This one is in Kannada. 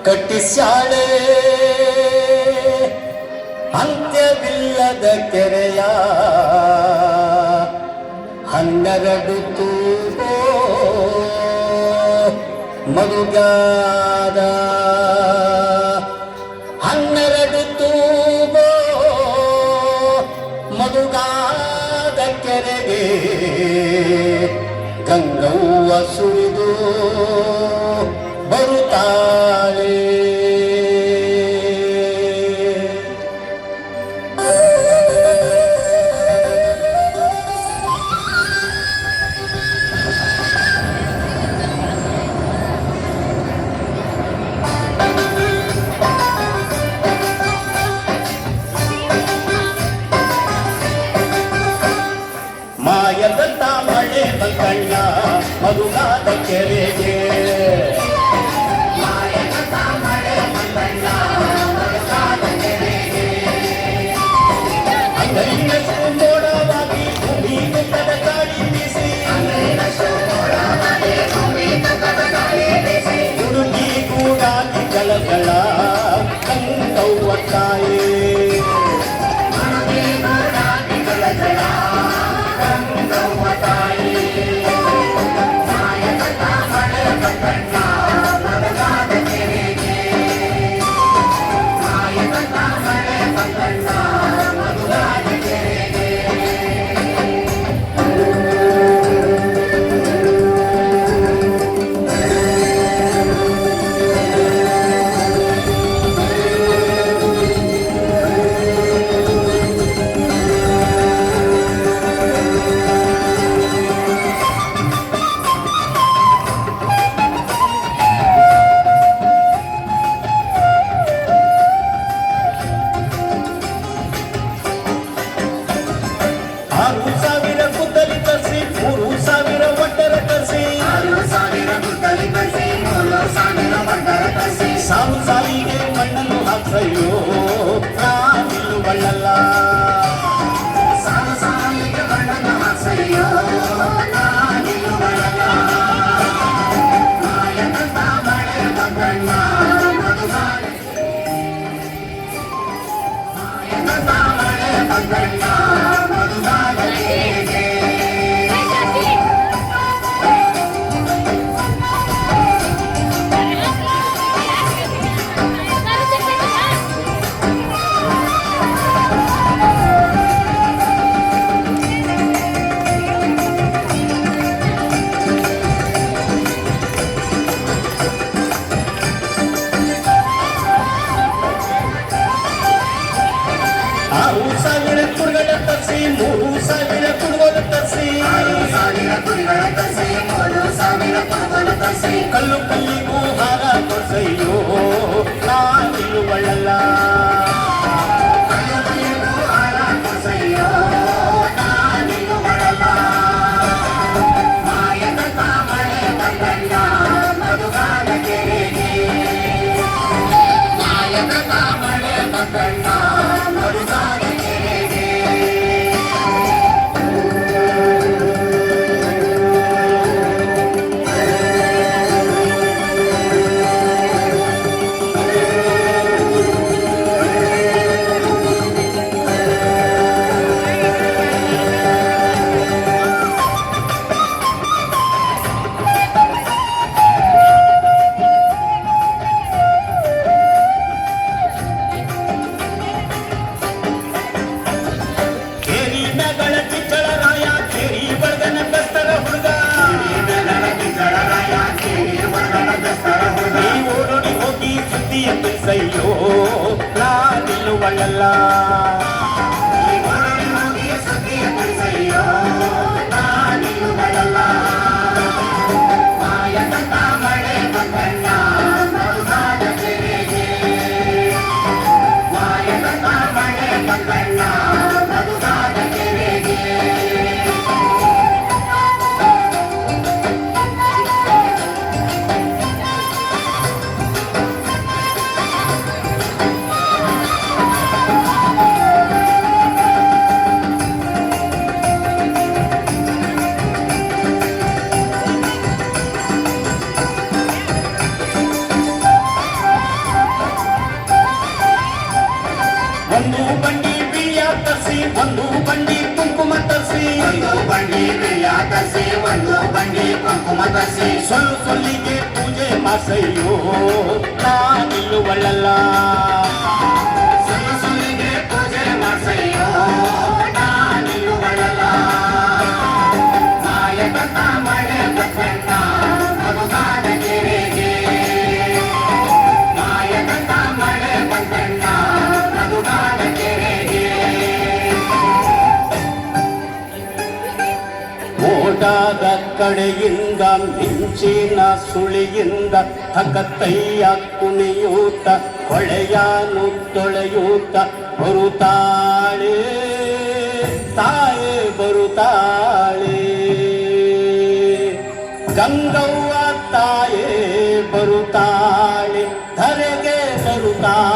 ಕಟ್ಟಿಸ್ಯಾಳೆ ಅಂತ್ಯವಿಲ್ಲದ ಕೆರೆಯ 12 ತೂಗೋ ಮಗುಗಾದ 12 ತೂಗೋ ಮಗುಗಾದ ಕೆರೆಗೆ ಗಂಗವ್ವ ಸುರಿದು ಬರುತ್ತಾಳೆ. ಮಾಯದಂತ ಮಳೆ ಬಂಕಣ್ಣ ಮಗುಗಾದ ಕೆರೆಗೆ ಅಂಗೈನಷ್ಟು ಮೋಡವಾಗಿ ಭೂಮಿ ತುಕ್ಕದ ಗಾಳಿ ಬೀಸಿ ಹುಡುಗಿ ಗೂಡಾಗಿ ಜಲಗಳ ಗಂಗವ್ವ ತಾಯಿ ಸಾಲು ಸಾಲಿಗೆ ಮಣ್ಣನ್ನು ಹಾಕಯ್ಯೋ ನಾನಿಲ್ಲು ಬಳ್ಳಲ್ಲ ಸಾಲು ಸಾಲಿಗೆ ಮಣ್ಣನ್ನು ಹಾಕಯ್ಯೋ ನಾನಿಲ್ಲು ಬಳ್ಳಲ್ಲ ಮಾಯದಂತ ಮಳೆ ಬಂಕಣ್ಣ ಮಾಯದಂತ ಮಳೆ ಬಂಕಣ್ಣ ಮಧುಗಾದ ಕೆರೆಗೆ ಕಲ್ಲು ಕಲ್ಲಿಗೂ ಹಾರ ಕೊಸೆಯೋ ನಾನಿಲ್ಲು ಬಳ್ಳಲ್ಲ ಹಾರ ಕೊಸೆಯೋ ನಾನಿಲ್ಲು ಬಳ್ಳಲ್ಲ ಮಾಯದಂತ ಮಳೆ ಬಂಕಣ್ಣ ಮಧುಗಾದ ಕೆರೆಗೆ ಮಾಯದಂತ ಮಳೆ ಬಂಕಣ್ಣ ಮಧುಗಾದ ಕೆರೆಗೆ ಸಯ್ಯೋ ನಾನಿಲ್ಲು ಬಳ್ಳಲ್ಲ ಸಯ್ಯೋ ನಾನಿಲ್ಲು ಬಳ್ಳಲ್ಲ ಮಾಯದಂತ ಮಳೆ ಬಂಕಣ್ಣ ಮಧುಗಾದ ಕೆರೆಗೆ ಮಾಯದಂತ ಮಳೆ ಬಂಕಣ್ಣ ಮಧುಗಾದ ಕೆರೆಗೆ ಸೊಲ್ಲಿಗೆ ಪೂಜೆ ಮಾಸಯ್ಯೋ ನಾನಿಲ್ಲುವಳಲ್ಲ ಸೊಲ್ಲಿಗೆ ಪೂಜೆ ಮಾಸಯ್ಯೋ ನಾನಿಲ್ಲುವಳಲ್ಲ ಮಾಯಕತ ಮಳೆ ಬಸಣ್ಣ ಮಗುಗಾದ ಕೆರೆಗೆ ಮಾಯಕತ ಮಳೆ ಬಸಣ್ಣ ಮಗುಗಾದ ಕೆರೆಗೆ ಓಡಾದ ಕಡೆಯಿಂದ ಮಿಂಚಿನ ಸುಳಿಯಿಂದ ತಕತ್ತಯ್ಯ ಕುಣಿಯೂತ ಹೊಳೆಯಾನು ತೊಳೆಯೂತ ಬರುತ್ತಾಳೆ ತಾಯೇ ಬರುತ್ತಾಳೆ ಗಂಗವ್ವ ತಾಯೇ ಬರುತ್ತಾಳೆ ಧರೆಗೆ ಬರುತ್ತಾಳೆ